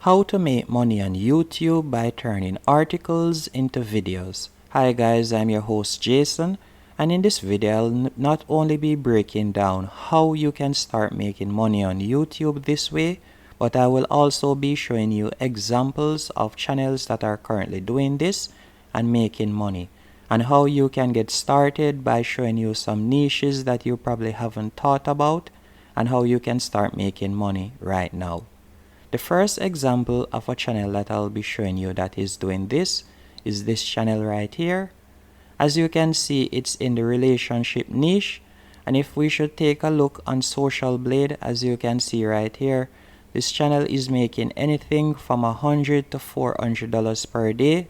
How to make money on YouTube by turning articles into videos. Hi guys, I'm your host Jason, and in this video I'll not only be breaking down how you can start making money on YouTube this way, but I will also be showing you examples of channels that are currently doing this and making money, and how you can get started by showing you some niches that you probably haven't thought about and how you can start making money right now. The first example of a channel that I'll be showing you that is doing this is this channel right here. As you can see, it's in the relationship niche, and if we should take a look on Social Blade, as you can see right here, this channel is making anything from $100 to $400 per day,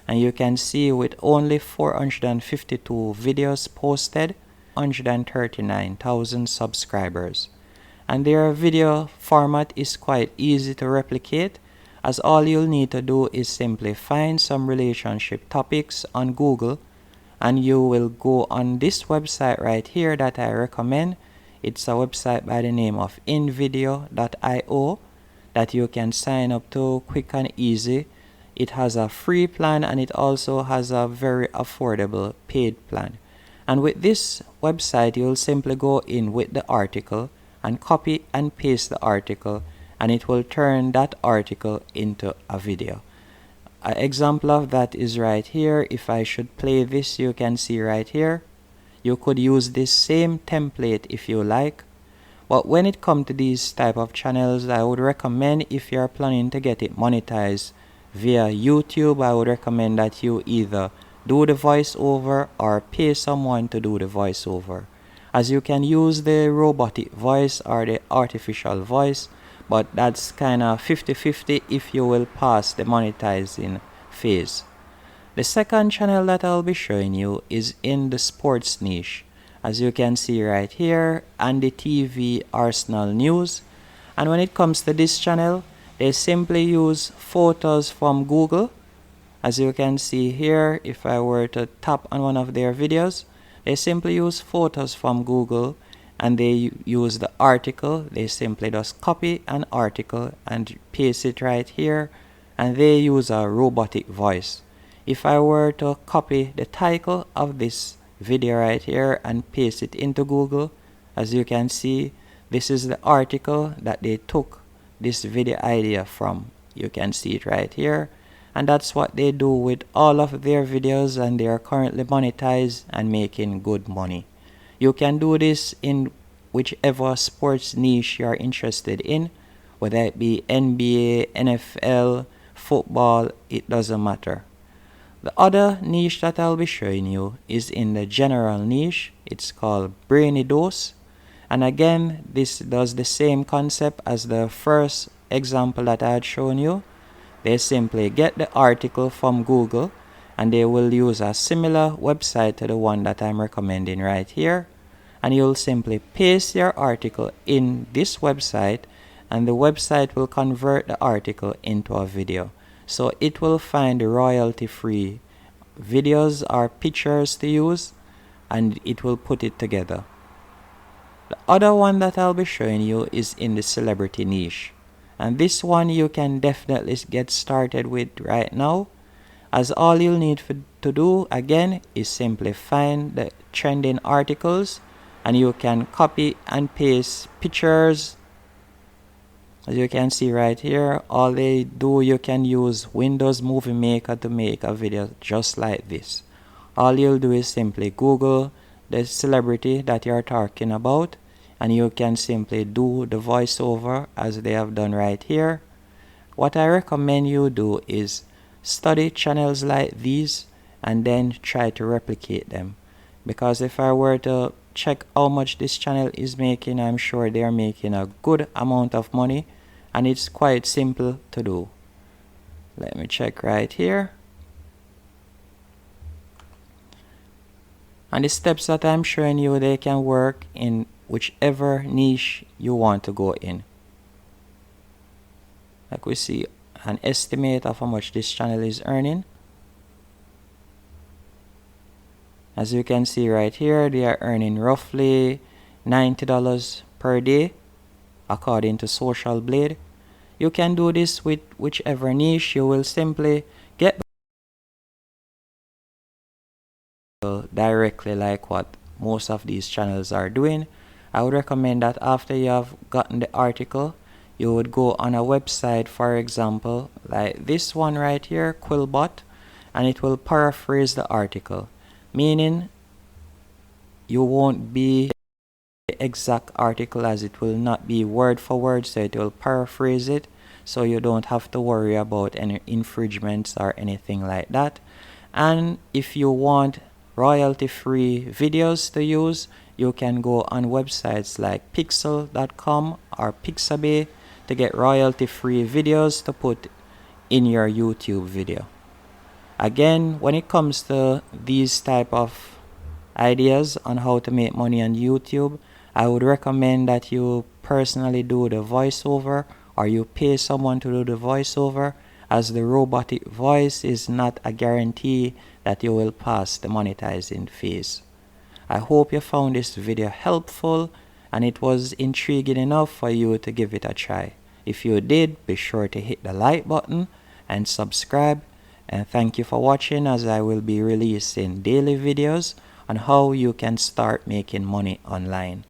and you can see with only 452 videos posted, 139,000 subscribers. And their video format is quite easy to replicate, as all you'll need to do is simply find some relationship topics on Google, and you will go on this website right here that I recommend. It's a website by the name of invideo.io that you can sign up to quick and easy. It has a free plan and it also has a very affordable paid plan. And with this website, you'll simply go in with the article and copy and paste the article, and it will turn that article into a video. An example of that is right here. If I should play this, you can see right here. You could use this same template if you like, but when it comes to these type of channels, I would recommend, if you're planning to get it monetized via YouTube, I would recommend that you either do the voiceover or pay someone to do the voiceover, as you can use the robotic voice or the artificial voice, but that's kind of 50-50 if you will pass the monetizing phase. The second channel that I'll be showing you is in the sports niche. As you can see right here, Andy TV Arsenal News. And when it comes to this channel, they simply use photos from Google. As you can see here, if I were to tap on one of their videos, they simply use photos from Google, and they use the article. They simply just copy an article and paste it right here, and they use a robotic voice. If I were to copy the title of this video right here and paste it into Google, as you can see, this is the article that they took this video idea from. You can see it right here. And that's what they do with all of their videos, and they are currently monetized and making good money. You can do this in whichever sports niche you are interested in, whether it be NBA, NFL, football, it doesn't matter. The other niche that I'll be showing you is in the general niche. It's called Brainy Dose. And again, this does the same concept as the first example that I had shown you. They simply get the article from Google, and they will use a similar website to the one that I'm recommending right here. And you'll simply paste your article in this website, and the website will convert the article into a video. So it will find royalty-free videos or pictures to use, and it will put it together. The other one that I'll be showing you is in the celebrity niche. And this one you can definitely get started with right now, as all you'll need to do again is simply find the trending articles, and you can copy and paste pictures. As you can see right here, all they do, you can use Windows Movie Maker to make a video just like this. All you'll do is simply Google the celebrity that you're talking about, and you can simply do the voiceover as they have done right here. What I recommend you do is study channels like these and then try to replicate them, because if I were to check how much this channel is making, I'm sure they're making a good amount of money, and it's quite simple to do. Let me check right here. And the steps that I'm showing you, they can work in whichever niche you want to go in. Like we see an estimate of how much this channel is earning. As you can see right here, they are earning roughly $90 per day according to Social Blade. You can do this with whichever niche. You will simply get directly like what most of these channels are doing. I would recommend that after you have gotten the article, you would go on a website, for example, like this one right here, Quillbot, and it will paraphrase the article, meaning you won't be the exact article, as it will not be word for word, so it will paraphrase it, so you don't have to worry about any infringements or anything like that. And if you want royalty-free videos to use, you can go on websites like pixel.com or Pixabay to get royalty-free videos to put in your YouTube video. Again, when it comes to these type of ideas on how to make money on YouTube, I would recommend that you personally do the voiceover, or you pay someone to do the voiceover, as the robotic voice is not a guarantee that you will pass the monetizing phase. I hope you found this video helpful and it was intriguing enough for you to give it a try. If you did, be sure to hit the like button and subscribe, and thank you for watching, as I will be releasing daily videos on how you can start making money online.